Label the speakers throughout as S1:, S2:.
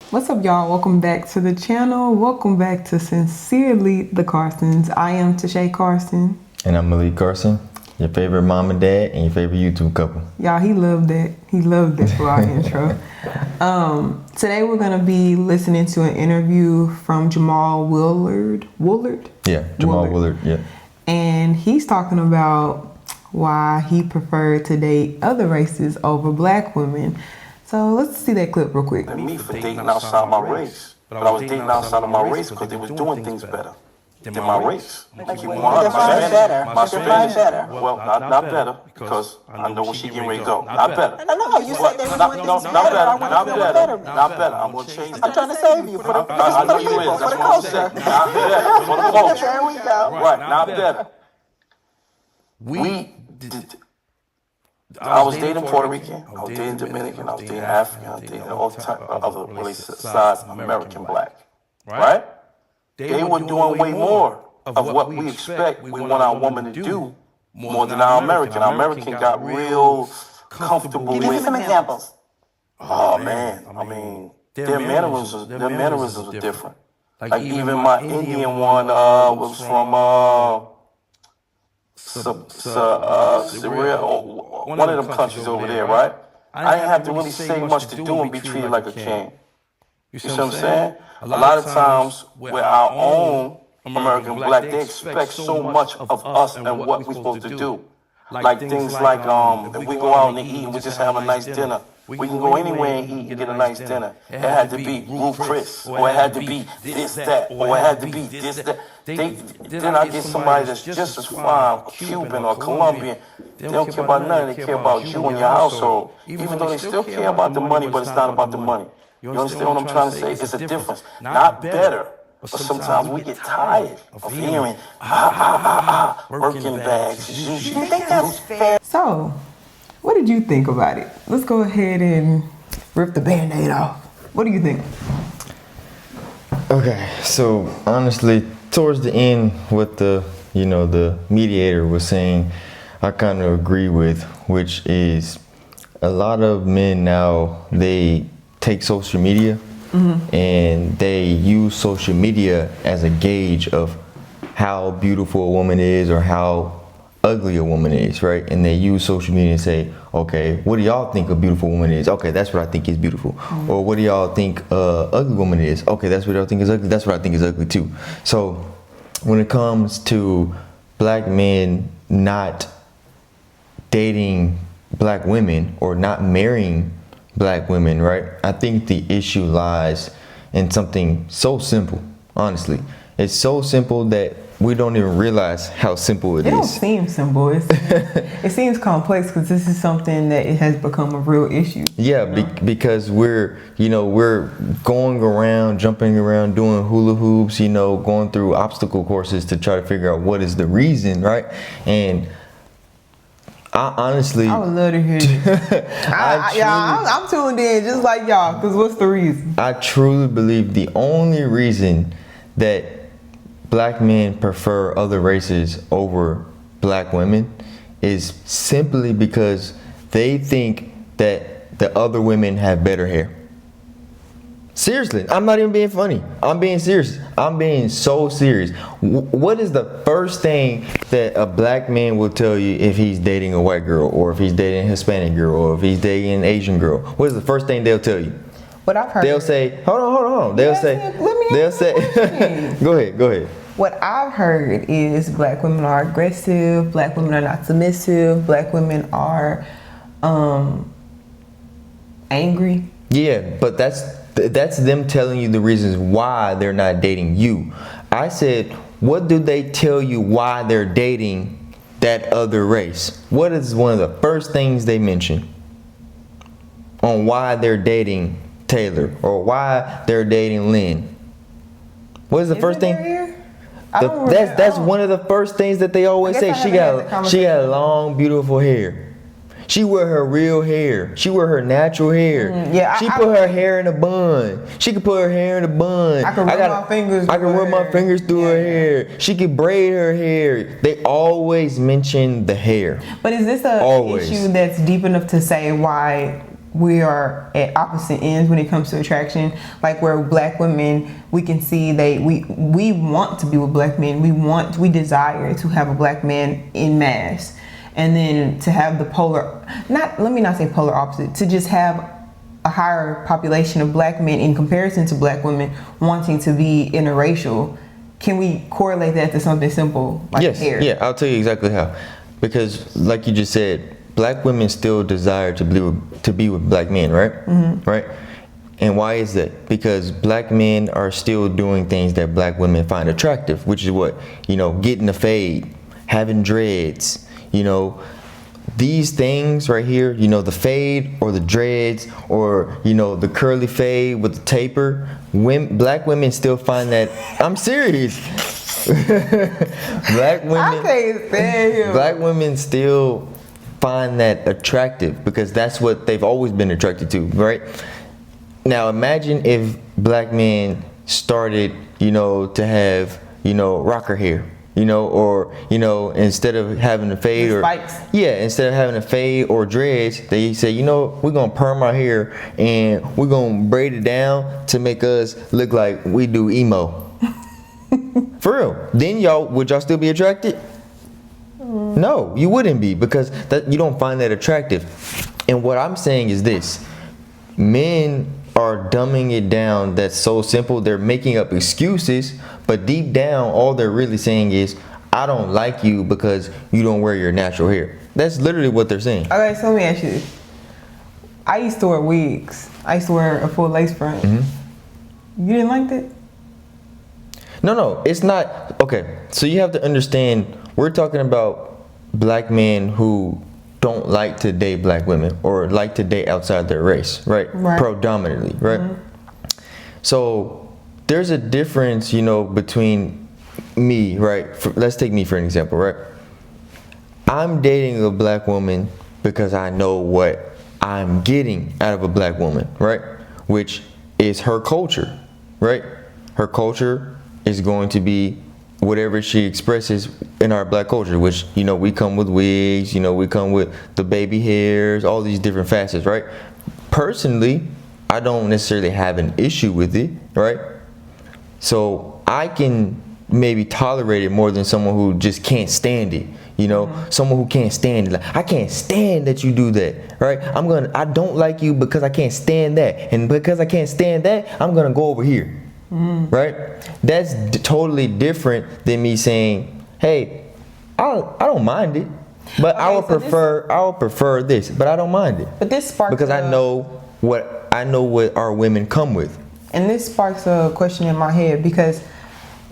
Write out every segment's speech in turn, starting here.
S1: What's up, y'all? Welcome back to the channel. Welcome back to Sincerely the Carsons. I am Tyshe Carson.
S2: And I'm Tyshe Carson, your favorite mom and dad and your favorite YouTube couple.
S1: Y'all, he loved that. He loved that for our intro. Today we're going to be listening to an interview from Jamal Willard.
S2: Yeah, Jamal Willard, yeah.
S1: And he's talking about why he preferred to date other races over black women. So let's see that clip real quick.
S3: And me for dating outside my race. But I was dating outside of my race because they was doing things better than my race.
S4: Define better.
S3: Well, not better, because I know where she getting ready to go. Not better.
S4: No, you said they were doing things better.
S3: Not better. I'm going to change that.
S4: I'm trying to save you for the
S3: I know you
S4: people,
S3: is.
S4: for
S3: That's
S4: the
S3: what I'm
S4: culture.
S3: saying. Not better. For the culture.
S4: There we go.
S3: Right, not better. I was dating Puerto Rican, I was dating Dominican, I was dating African, I was dating all type of other races besides American black. Right? They were doing way more of what we expect we want our woman to do more than our American. Our American got real comfortable
S4: Give me
S3: with.
S4: some examples.
S3: Oh man, I mean, their mannerisms are different. Like even my Indian one was from one of them countries over there, right? I didn't have to really say much to do and be treated like a king. You see what I'm saying? A lot of times with our own American black, they expect so much of us and what we're supposed to do. Like things like if we go out and eat and we just have a nice dinner, we can go anywhere and eat and get a nice dinner. It had to be Ruth Chris, or it had to be this, that, or it had to be this, that. Then I get somebody that's just as fine, Cuban or Colombian. They don't care about nothing, they care about you and your household. Even though they still care about the money, but it's not about the money. You understand what I'm trying to say? It's a difference. Not better. But sometimes we get tired of hearing, working bags.
S4: You think that's fair?
S1: So, what did you think about it? Let's go ahead and rip the Band-Aid off. What do you think?
S2: Okay, so honestly, towards the end, what the mediator was saying, I kind of agree with, which is a lot of men now, they take social media and they use social media as a gauge of how beautiful a woman is or how ugly a woman is, right? And they use social media and say, okay, what do y'all think a beautiful woman is? Okay, that's what I think is beautiful. Or what do y'all think ugly woman is? Okay, that's what y'all think is ugly. That's what I think is ugly too. So when it comes to black men not dating black women or not marrying black women, right? I think the issue lies in something so simple, honestly. It's so simple that we don't even realize how simple it is.
S1: It don't seem simple. It seems complex because this is something that it has become a real issue.
S2: Yeah, because we're going around, jumping around, doing hula hoops, going through obstacle courses to try to figure out what is the reason, right? And I would
S1: love to hear this. I'm tuned in just like y'all, because what's the reason?
S2: I truly believe the only reason that black men prefer other races over black women is simply because they think that the other women have better hair. Seriously, I'm not even being funny. I'm being serious. I'm being so serious. What is the first thing that a black man will tell you if he's dating a white girl, or if he's dating a Hispanic girl, or if he's dating an Asian girl? What is the first thing they'll tell you?
S1: What I've heard.
S2: They'll say, hold on. They'll say, go ahead.
S1: What I've heard is black women are aggressive, black women are not submissive, black women are angry.
S2: Yeah, but that's them telling you the reasons why they're not dating you. I said, what do they tell you why they're dating that other race? What is one of the first things they mention on why they're dating Taylor or why they're dating Lynn? What is the first thing? That's one of the first things that they always say. She got long, beautiful hair. She wear her real hair. She wear her natural hair. She put her hair in a bun. She can put her hair in a bun.
S1: I can run my fingers
S2: through her hair. She can braid her hair. They always mention the hair.
S1: But is this an issue that's deep enough to say why we are at opposite ends when it comes to attraction. Like where black women, we can see we want to be with black men. We desire to have a black man in mass. And then to have the let me not say polar opposite, to just have a higher population of black men in comparison to black women wanting to be interracial. Can we correlate that to something simple like
S2: yes,
S1: hair?
S2: Yeah, I'll tell you exactly how. Because like you just said, black women still desire to be with black men, right? Mm-hmm. Right? And why is that? Because black men are still doing things that black women find attractive, which is what? Getting a fade, having dreads, these things right here, the fade or the dreads or, the curly fade with the taper. Black women still find that. I'm serious. Black women.
S1: I can't stand him.
S2: Black women still find that attractive because that's what they've always been attracted to, right? Now imagine if black men started, to have, rocker hair. Or instead of having a fade instead of having a fade or dreads, they say, we're gonna perm our hair and we're gonna braid it down to make us look like we do emo. For real. Then would y'all still be attracted? No, you wouldn't be, because you don't find that attractive. And what I'm saying is this: men are dumbing it down. That's so simple. They're making up excuses, but deep down, all they're really saying is, I don't like you because you don't wear your natural hair. That's literally what they're saying.
S1: Okay, so let me ask you this. I used to wear wigs. I used to wear a full lace front. Mm-hmm. You didn't like that?
S2: No, it's not. Okay, so you have to understand, we're talking about black men who don't like to date black women or like to date outside their race, right? Predominantly, right? Mm-hmm. So there's a difference, between me, right? Let's take me for an example, right? I'm dating a black woman because I know what I'm getting out of a black woman, right? Which is her culture, right? Her culture is going to be whatever she expresses in our black culture, which, we come with wigs, we come with the baby hairs, all these different facets, right? Personally, I don't necessarily have an issue with it, right? So I can maybe tolerate it more than someone who just can't stand it, someone who can't stand it. Like, I can't stand that you do that, right? I don't like you because I can't stand that. And because I can't stand that, I'm going to go over here. Mm-hmm. Right? That's totally different than me saying, "Hey, I don't mind it, but I would prefer this, but I don't mind it."
S1: But this sparks
S2: because I know what our women come with.
S1: And this sparks a question in my head, because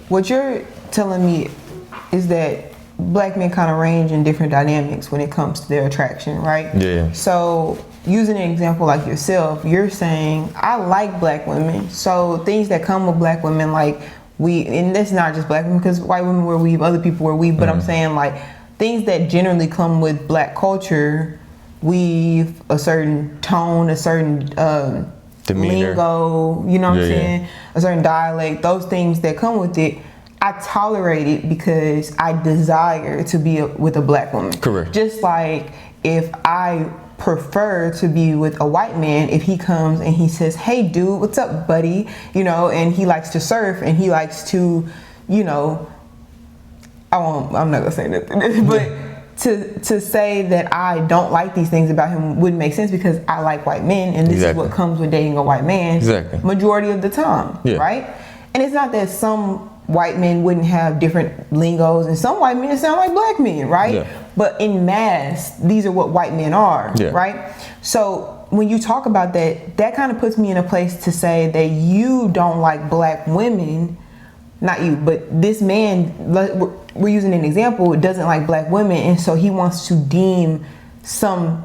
S1: what you're telling me is that black men kind of range in different dynamics when it comes to their attraction, right?
S2: Yeah.
S1: So using an example like yourself, you're saying, I like black women. So things that come with black women, like and that's not just black women, because white women wear weave, other people wear weave, but I'm saying like things that generally come with black culture, weave, a certain tone, a certain
S2: demeanor,
S1: lingo, you know what I'm saying? A certain dialect, those things that come with it, I tolerate it because I desire to be with a black woman.
S2: Correct.
S1: Just like if I prefer to be with a white man, if he comes and he says, "Hey dude, what's up buddy?" And he likes to surf and he likes to, I'm not gonna say nothing, but to say that I don't like these things about him wouldn't make sense, because I like white men, and this is what comes with dating a white man majority of the time, right? And it's not that some white men wouldn't have different lingos, and some white men sound like black men, right? But in mass, these are what white men are, right? So when you talk about that, that kind of puts me in a place to say that you don't like black women, not you, but this man, we're using an example, doesn't like black women, and so he wants to deem some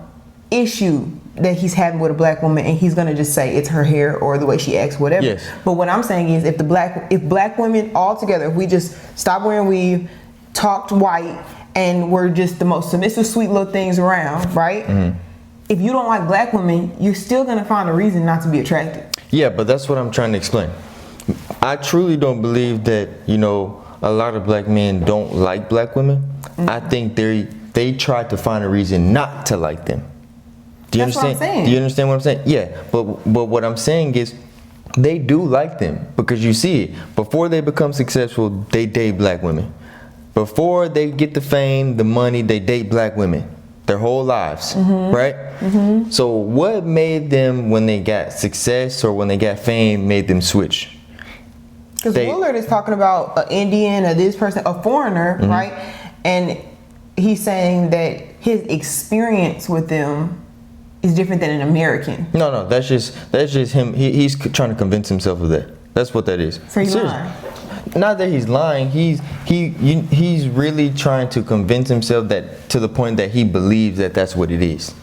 S1: issue that he's having with a black woman, and he's gonna just say it's her hair or the way she acts, whatever. But what I'm saying is, if black women all together, if we just stop wearing weave, talked white, and we're just the most submissive, sweet little things around, right? Mm-hmm. If you don't like black women, you're still gonna find a reason not to be attracted. Yeah,
S2: but that's what I'm trying to explain. I truly don't believe that, a lot of black men don't like black women. Mm-hmm. I think they try to find a reason not to like them. Do you
S1: That's
S2: understand?
S1: what I'm saying.
S2: Do you understand what I'm saying? Yeah, but what I'm saying is, they do like them because you see it. Before they become successful, they date black women. Before they get the fame, the money, they date black women their whole lives, right? So what made them, when they got success or when they got fame, made them switch?
S1: Because Willard is talking about an Indian or this person, a foreigner, right? And he's saying that his experience with them is different than an American.
S2: No, that's just him. He's trying to convince himself of that. That's what that is.
S1: So he's lying.
S2: Not that he's lying. He's really trying to convince himself that, to the point that he believes that that's what it is,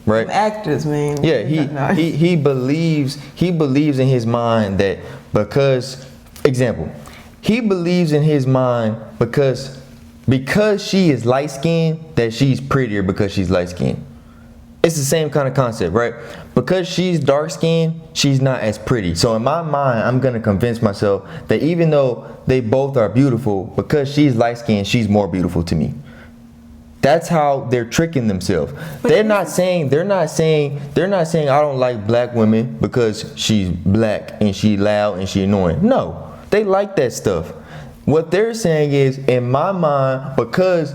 S2: right?
S1: Actors, man.
S2: Yeah, he believes in his mind that because, example, he believes in his mind because she is light skinned, that she's prettier because she's light skinned. It's the same kind of concept, right? Because she's dark skinned, she's not as pretty. So in my mind, I'm gonna convince myself that even though they both are beautiful, because she's light skinned, she's more beautiful to me. That's how they're tricking themselves. They're not saying I don't like black women because she's black and she loud and she annoying. No, they like that stuff. What they're saying is, in my mind, because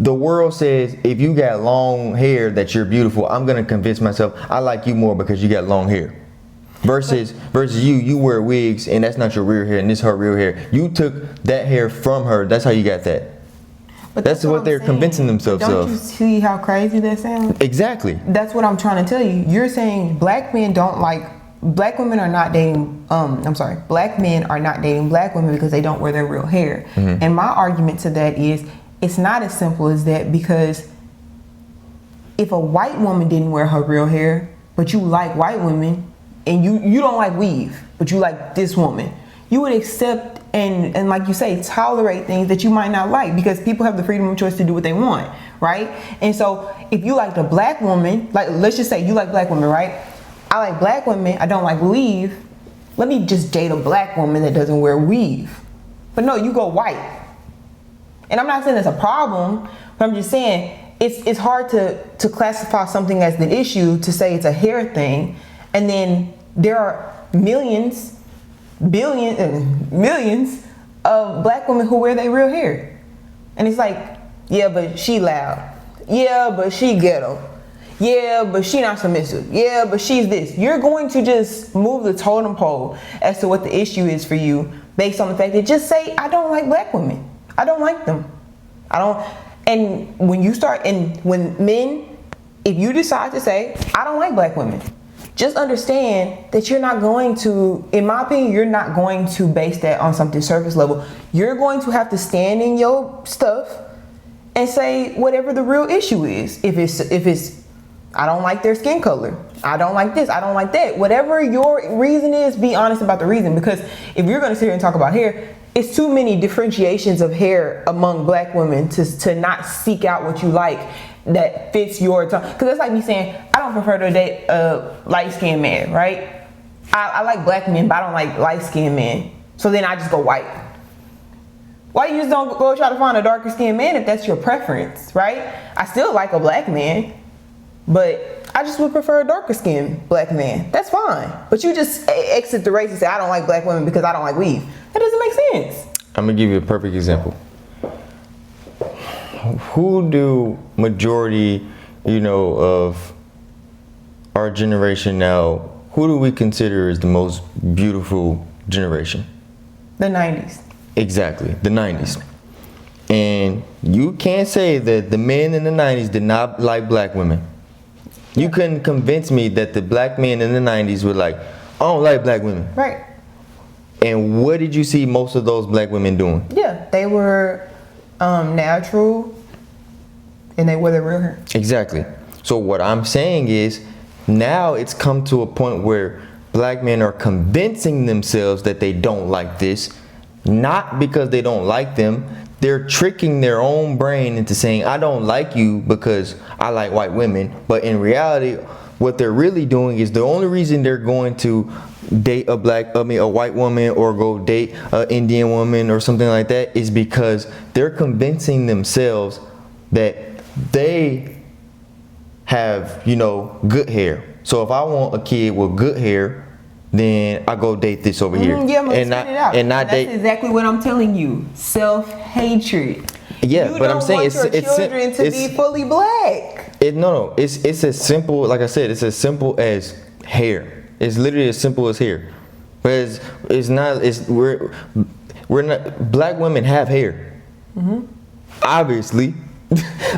S2: the world says if you got long hair that you're beautiful, I'm gonna convince myself I like you more because you got long hair. Versus you wear wigs and that's not your real hair and this is her real hair. You took that hair from her. That's how you got that. But that's what they're convincing themselves of.
S1: Don't you see how crazy that sounds?
S2: Exactly.
S1: That's what I'm trying to tell you. You're saying black men don't like, black women are not dating, black men are not dating black women because they don't wear their real hair. And my argument to that is, it's not as simple as that, because if a white woman didn't wear her real hair, but you like white women, and you don't like weave, but you like this woman, you would accept and like you say, tolerate things that you might not like, because people have the freedom of choice to do what they want, right? And so if you like a black woman, like let's just say you like black women, right? I like black women, I don't like weave. Let me just date a black woman that doesn't wear weave. But no, you go white. And I'm not saying it's a problem, but I'm just saying it's hard to classify something as the issue, to say it's a hair thing, and then there are millions of black women who wear their real hair. And it's like, yeah, but she loud. Yeah, but she ghetto. Yeah, but she not submissive. Yeah, but she's this. You're going to just move the totem pole as to what the issue is for you based on the fact that, just say, I don't like black women. I don't like them. And when you start, and when men, if you decide to say, I don't like black women, just understand that you're not going to, in my opinion, you're not going to base that on something surface level. You're going to have to stand in your stuff and say whatever the real issue is. If it's, I don't like their skin color, I don't like this, I don't like that. Whatever your reason is, be honest about the reason. Because if you're going to sit here and talk about hair, it's too many differentiations of hair among black women to not seek out what you like that fits your tone. Because it's like me saying, I don't prefer to date a light-skinned man, right? I like black men, but I don't like light-skinned men. So then I just go white. Why you just don't go try to find a darker-skinned man if that's your preference, right? I still like a black man, but I just would prefer a darker-skinned black man. That's fine. But you just exit the race and say, I don't like black women because I don't like weave. That doesn't make sense.
S2: I'm gonna give you a perfect example. Who do majority, of our generation now, who do we consider as the most beautiful generation?
S1: The 90s.
S2: Exactly, the 90s. And you can't say that the men in the 90s did not like black women. You couldn't convince me that the black men in the 90s were like, I don't like black women.
S1: Right.
S2: And what did you see most of those black women doing?
S1: Yeah, they were natural, and they wore their real hair.
S2: Exactly. So what I'm saying is, now it's come to a point where black men are convincing themselves that they don't like this, not because they don't like them. They're tricking their own brain into saying, I don't like you because I like white women. But in reality, what they're really doing is, the only reason they're going to date a white woman or go date an Indian woman or something like that is because they're convincing themselves that they have, you know, good hair. So if I want a kid with good hair, then I go date this over here.
S1: Yeah,
S2: and not
S1: that's exactly what I'm telling you. Self-hatred.
S2: Yeah, but I'm saying
S1: your children to be fully black.
S2: It's as simple, like I said, it's as simple as hair. It's literally as simple as hair. But we're not, black women have hair. Mm-hmm. Obviously,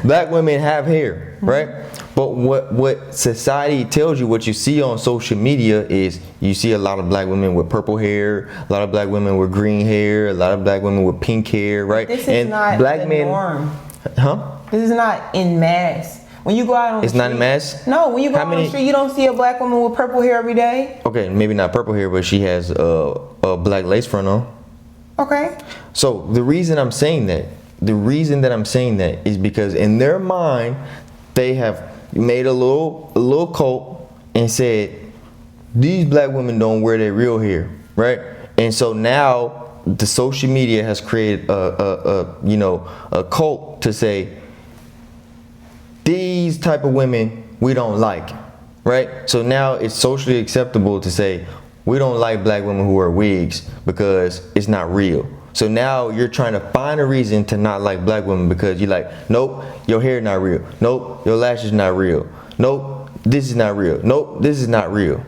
S2: black women have hair, mm-hmm. right? But what society tells you, what you see on social media is you see a lot of black women with purple hair, a lot of black women with green hair, a lot of black women with pink hair, right?
S1: This is not black the norm.
S2: Huh?
S1: This is not in mass. When you go out on the street,
S2: not in mass?
S1: No, when you go on the street, you don't see a black woman with purple hair every day.
S2: Okay, maybe not purple hair, but she has a black lace front on.
S1: Okay.
S2: So the reason that I'm saying that is because in their mind, they have made a little cult and said these black women don't wear their real hair, right? And so now the social media has created a cult to say these type of women we don't like, right? So now it's socially acceptable to say we don't like black women who wear wigs because it's not real. So now you're trying to find a reason to not like black women because you're like, nope, your hair not real. Nope, your lashes not real. Nope, this is not real. Nope, this is not real.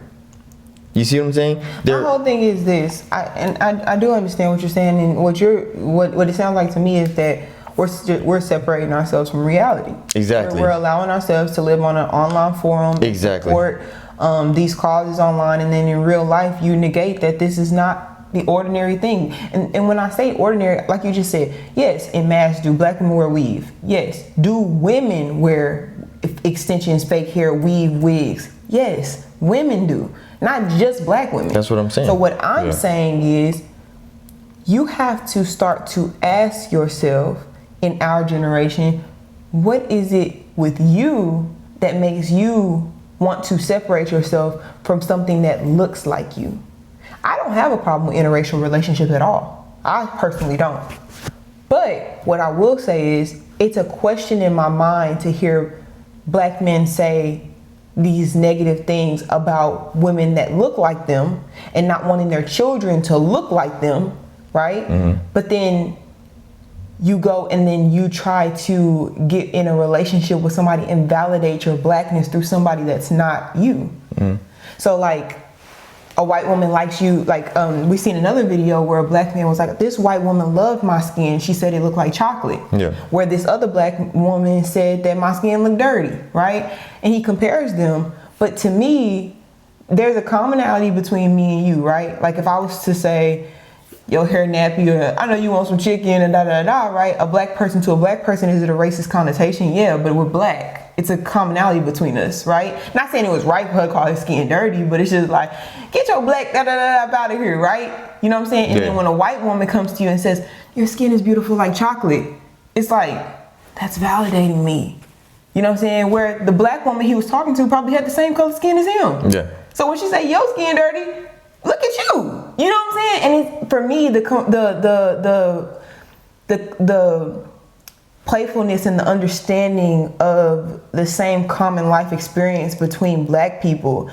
S2: You see what I'm saying?
S1: The whole thing is this, I do understand what you're saying, and what it sounds like to me is that we're separating ourselves from reality.
S2: Exactly.
S1: We're allowing ourselves to live on an online forum.
S2: Exactly.
S1: Support these causes online, and then in real life you negate that this is not the ordinary thing. And when I say ordinary, like you just said, yes, in mass, do black women wear weave? Yes. Do women wear extensions, fake hair, weave, wigs? Yes, women do. Not just black women.
S2: That's what I'm saying.
S1: So what I'm saying is you have to start to ask yourself in our generation, what is it with you that makes you want to separate yourself from something that looks like you? I don't have a problem with interracial relationships at all. I personally don't. But what I will say is it's a question in my mind to hear black men say these negative things about women that look like them and not wanting their children to look like them, right? Mm-hmm. But then you go and then you try to get in a relationship with somebody and validate your blackness through somebody that's not you. Mm-hmm. So like, a white woman likes you, like we seen another video where a black man was like, this white woman loved my skin. She said it looked like chocolate. Yeah. Where this other black woman said that my skin looked dirty, right? And he compares them. But to me, there's a commonality between me and you, right? Like if I was to say, your hair nappy, or I know you want some chicken and right? A black person to a black person, is it a racist connotation? Yeah, but we're black. It's a commonality between us, right? Not saying it was right for her to call his skin dirty, but it's just like, get your black out of here, right? You know what I'm saying? And then when a white woman comes to you and says, your skin is beautiful like chocolate, it's like, that's validating me. You know what I'm saying? Where the black woman he was talking to probably had the same color skin as him. Yeah. So when she say your skin dirty, look at you. You know what I'm saying? And it's, for me, the playfulness and the understanding of the same common life experience between black people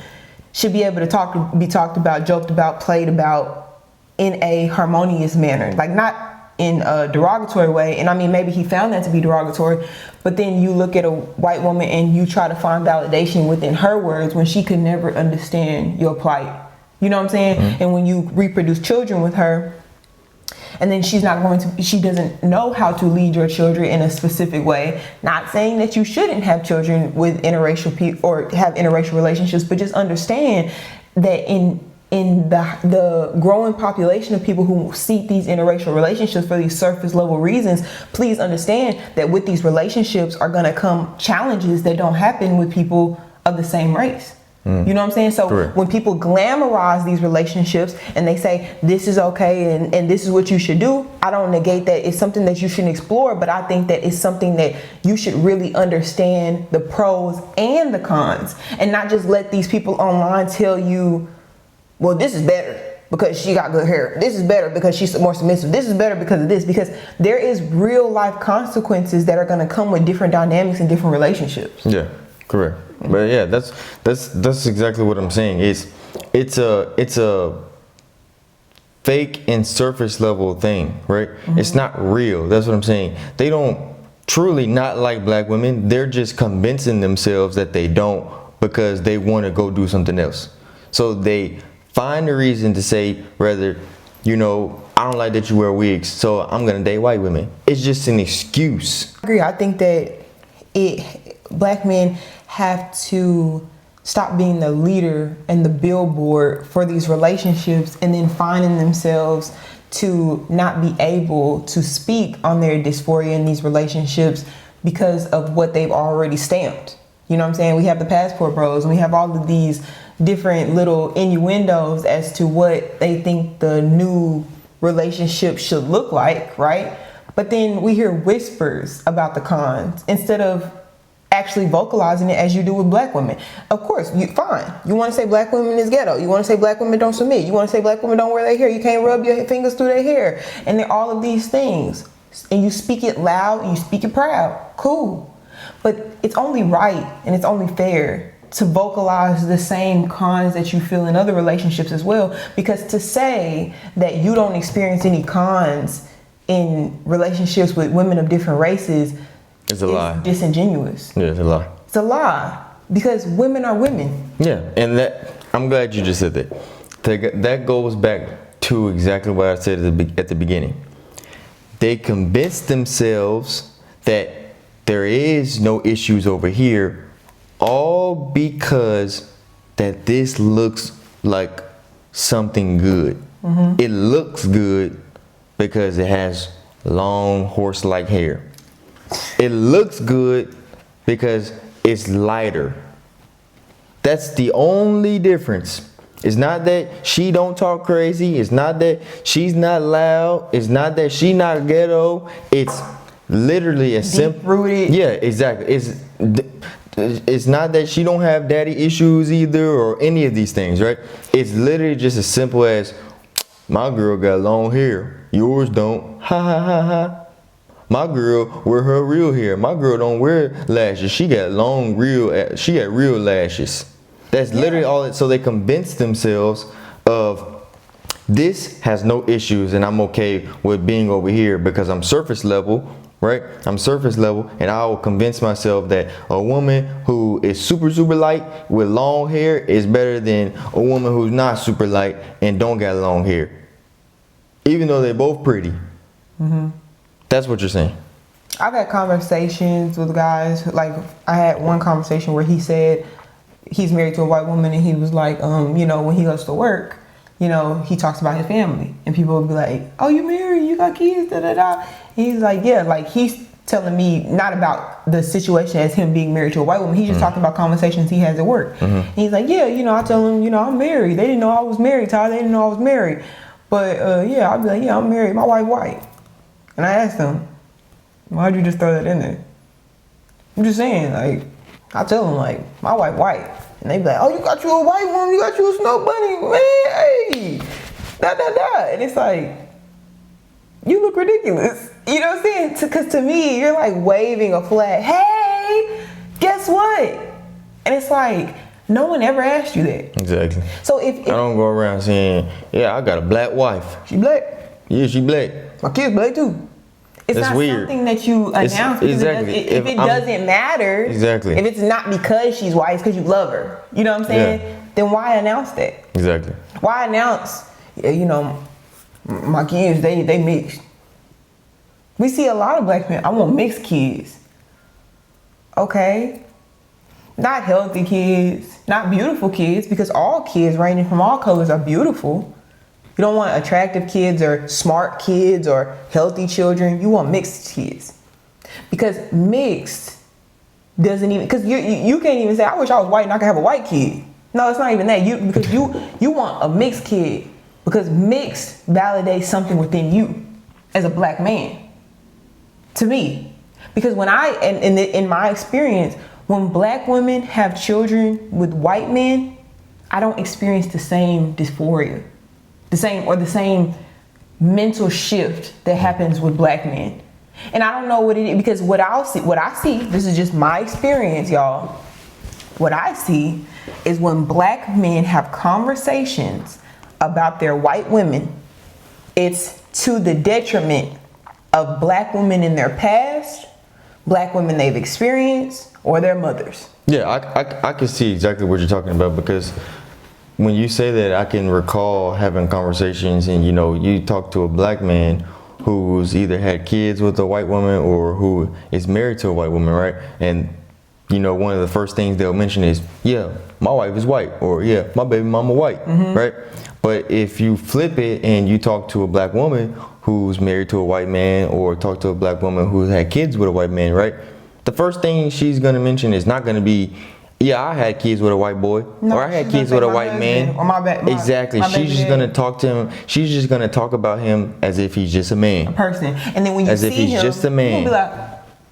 S1: should be able to be talked about, joked about, played about in a harmonious manner, like not in a derogatory way. And I mean, maybe he found that to be derogatory, but then you look at a white woman and you try to find validation within her words when she could never understand your plight. You know what I'm saying? Mm-hmm. And when you reproduce children with her, and then she doesn't know how to lead your children in a specific way. Not saying that you shouldn't have children with interracial people or have interracial relationships, but just understand that in the growing population of people who seek these interracial relationships for these surface level reasons, please understand that with these relationships are going to come challenges that don't happen with people of the same race. You know what I'm saying? So correct. When people glamorize these relationships and they say this is okay and this is what you should do, I don't negate that it's something that you should explore, but I think that it's something that you should really understand the pros and the cons, and not just let these people online tell you, well, this is better because she got good hair. This is better because she's more submissive. This is better because of this, because there is real life consequences that are going to come with different dynamics and different relationships.
S2: Yeah. Correct. But yeah, that's exactly what I'm saying. It's a fake and surface level thing, right? It's not real. That's what I'm saying. They don't truly not like black women. They're just convincing themselves that they don't because they want to go do something else. So they find a reason to say, rather, you know, I don't like that you wear wigs, so I'm gonna date white women. It's just an excuse.
S1: I agree. I think that black men have to stop being the leader and the billboard for these relationships, and then finding themselves to not be able to speak on their dysphoria in these relationships because of what they've already stamped. You know what I'm saying? We have the passport bros, and we have all of these different little innuendos as to what they think the new relationship should look like, right? But then we hear whispers about the cons instead of actually vocalizing it as you do with black women. Of course, fine. You want to say black women is ghetto. You want to say black women don't submit. You want to say black women don't wear their hair. You can't rub your fingers through their hair. And then all of these things. And you speak it loud and you speak it proud. Cool. But it's only right and it's only fair to vocalize the same cons that you feel in other relationships as well. Because to say that you don't experience any cons in relationships with women of different races
S2: it's a lie.
S1: Disingenuous.
S2: Yeah, it's a lie.
S1: It's a lie because women are women.
S2: Yeah, and that I'm glad you just said that. That goes back to exactly what I said at the beginning. They convince themselves that there is no issues over here, all because that this looks like something good. It looks good because it has long horse-like hair. It looks good because it's lighter. That's the only difference. It's not that she don't talk crazy. It's not that she's not loud. It's not that she not ghetto. It's literally a simple
S1: rooted.
S2: Yeah, exactly. It's not that she don't have daddy issues either or any of these things, right? It's literally just as simple as my girl got long hair. Yours don't. Ha ha ha ha. My girl wear her real hair. My girl don't wear lashes. She got she got real lashes. That's literally all it. So they convince themselves of this has no issues and I'm okay with being over here because I'm surface level, right? I'm surface level, and I will convince myself that a woman who is super light with long hair is better than a woman who's not super light and don't got long hair. Even though they're both pretty. That's what you're saying.
S1: I've had conversations with guys, like I had one conversation where he said he's married to a white woman, and he was like, you know, when he goes to work, you know, he talks about his family, and people will be like, oh, you married, you got kids, da da da. And he's like, yeah, like he's telling me not about the situation as him being married to a white woman. He's just talking about conversations he has at work. And he's like, yeah, you know, I tell him, you know, I'm married. They didn't know I was married, Ty. They didn't know I was married. But yeah, I'll be like, yeah, I'm married. My wife white. And I asked him, why'd you just throw that in there? I'm just saying, like, I tell him, like, my wife white. And they be like, oh, you got you a white woman, you got you a snow bunny, man, hey, da da da. And it's like, you look ridiculous. You know what I'm saying? Because to me, you're like waving a flag. Hey, guess what? And it's like, no one ever asked you that.
S2: Exactly.
S1: So if
S2: I don't go around saying, yeah, I got a black wife.
S1: She black.
S2: Yeah, she black.
S1: My kid's black too. It's
S2: That's
S1: not
S2: weird.
S1: Something that you announce because
S2: exactly.
S1: if it doesn't matter.
S2: Exactly.
S1: If it's not because she's white, it's because you love her. You know what I'm saying?
S2: Yeah.
S1: Then why announce that?
S2: Exactly.
S1: Why announce, you know, my kids, they mixed. We see a lot of black men, I want mixed kids. Okay. Not healthy kids, not beautiful kids, because all kids ranging from all colors are beautiful. You don't want attractive kids or smart kids or healthy children. You want mixed kids. Because mixed doesn't even, because you can't even say, I wish I was white and I could have a white kid. No, it's not even that. Because you want a mixed kid, because mixed validates something within you as a black man. To me. Because when in my experience, when black women have children with white men, I don't experience the same dysphoria. The same mental shift that happens with black men. And I don't know what it is, because what I see, this is just my experience, y'all. what I see is when black men have conversations about their white women, it's to the detriment of black women in their past, black women they've experienced, or their mothers.
S2: Yeah, I can see exactly what you're talking about, because when you say that, I can recall having conversations and, you know, you talk to a black man who's either had kids with a white woman or who is married to a white woman, right? And, you know, one of the first things they'll mention is, yeah, my wife is white, or yeah, my baby mama white, right? But if you flip it and you talk to a black woman who's married to a white man, or talk to a black woman who had kids with a white man, right? The first thing she's gonna mention is not gonna be, yeah, I had kids with a white boy,
S1: No,
S2: or I had
S1: she's
S2: kids
S1: gonna
S2: with a
S1: say
S2: white
S1: my
S2: man.
S1: husband, or my
S2: Exactly.
S1: my
S2: She's
S1: baby
S2: just
S1: daddy.
S2: gonna talk to him. She's just gonna talk about him as if he's just a man.
S1: Person. And then when you
S2: As
S1: see
S2: if he's
S1: him,
S2: just a man.
S1: you'll be like,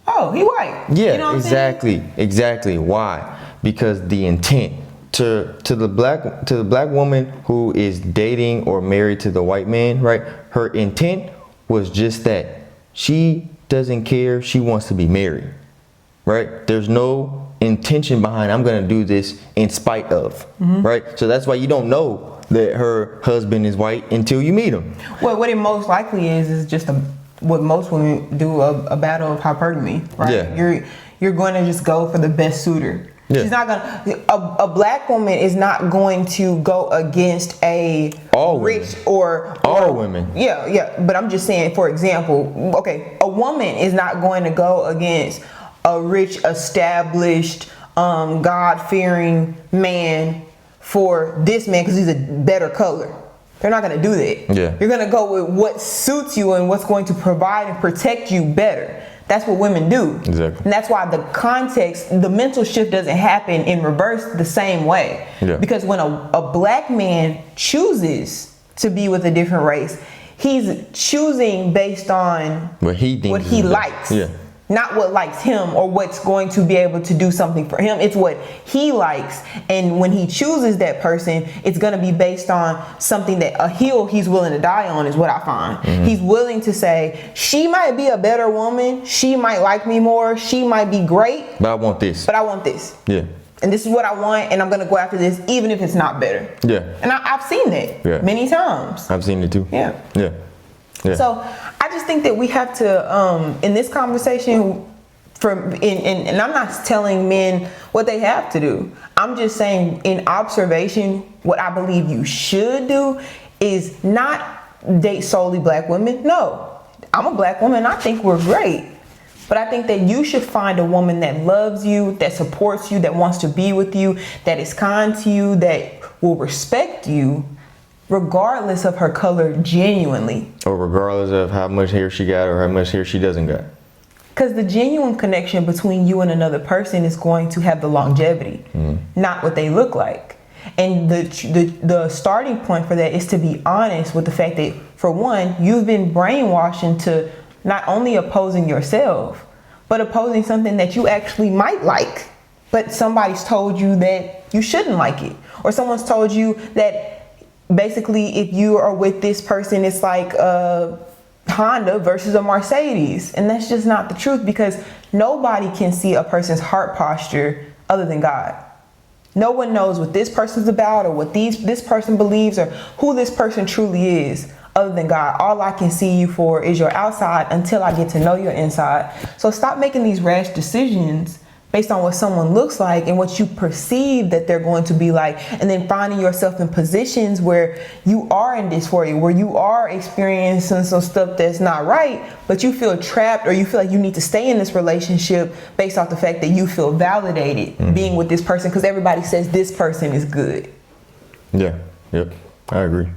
S1: oh, he white.
S2: Yeah,
S1: You know what I'm saying?
S2: exactly. Why? Because the intent to the black woman who is dating or married to the white man, right? Her intent was just that. She doesn't care. She wants to be married, right? There's no intention behind, I'm gonna do this in spite of, right? So that's why you don't know that her husband is white until you meet him.
S1: Well, what it most likely is just what most women do, a battle of hypergamy, right?
S2: Yeah.
S1: You're going to just go for the best suitor.
S2: Yeah.
S1: She's not gonna. A black woman is not going to go against a
S2: All
S1: rich
S2: women.
S1: or
S2: All women.
S1: Yeah. But I'm just saying, for example, okay, a woman is not going to go against a rich, established, God-fearing man for this man because he's a better color. They're not going to do that.
S2: Yeah.
S1: You're going to go with what suits you and what's going to provide and protect you better. That's what women do.
S2: Exactly.
S1: And that's why the context, the mental shift doesn't happen in reverse the same way.
S2: Yeah.
S1: Because when a black man chooses to be with a different race, he's choosing based on
S2: What he thinks
S1: what he
S2: is the-
S1: likes.
S2: Yeah.
S1: Not what likes him or what's going to be able to do something for him. It's what he likes. And when he chooses that person, it's going to be based on something that a hill he's willing to die on, is what I find. He's willing to say, she might be a better woman. She might like me more. She might be great.
S2: But I want this.
S1: But I want this.
S2: Yeah.
S1: And this is what I want. And I'm going to go after this, even if it's not better.
S2: Yeah.
S1: And I've seen that many times.
S2: I've seen it too.
S1: Yeah.
S2: Yeah. Yeah.
S1: So I just think that we have to, in this conversation, and I'm not telling men what they have to do. I'm just saying, in observation, what I believe you should do is not date solely black women. No, I'm a black woman. I think we're great. But I think that you should find a woman that loves you, that supports you, that wants to be with you, that is kind to you, that will respect you, regardless of her color, genuinely.
S2: Or regardless of how much hair she got or how much hair she doesn't got.
S1: Because the genuine connection between you and another person is going to have the longevity, not what they look like. And the starting point for that is to be honest with the fact that, for one, you've been brainwashed into not only opposing yourself, but opposing something that you actually might like, but somebody's told you that you shouldn't like it. Or someone's told you that basically if you are with this person, it's like a Honda versus a Mercedes. And that's just not the truth, because nobody can see a person's heart posture other than God. No one knows what this person's about or what this person believes or who this person truly is other than God. All I can see you for is your outside until I get to know your inside. So stop making these rash decisions based on what someone looks like and what you perceive that they're going to be like, and then finding yourself in positions where you are in dysphoria, where you are experiencing some stuff that's not right, but you feel trapped or you feel like you need to stay in this relationship based off the fact that you feel validated being with this person because everybody says this person is good.
S2: Yeah, yep, I agree.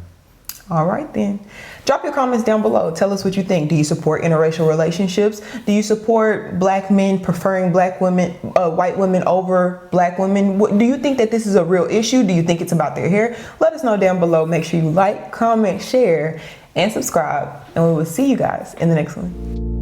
S1: All right then. Drop your comments down below. Tell us what you think. Do you support interracial relationships? Do you support black men preferring black women, white women over black women? Do you think that this is a real issue? Do you think it's about their hair? Let us know down below. Make sure you like, comment, share, and subscribe. And we will see you guys in the next one.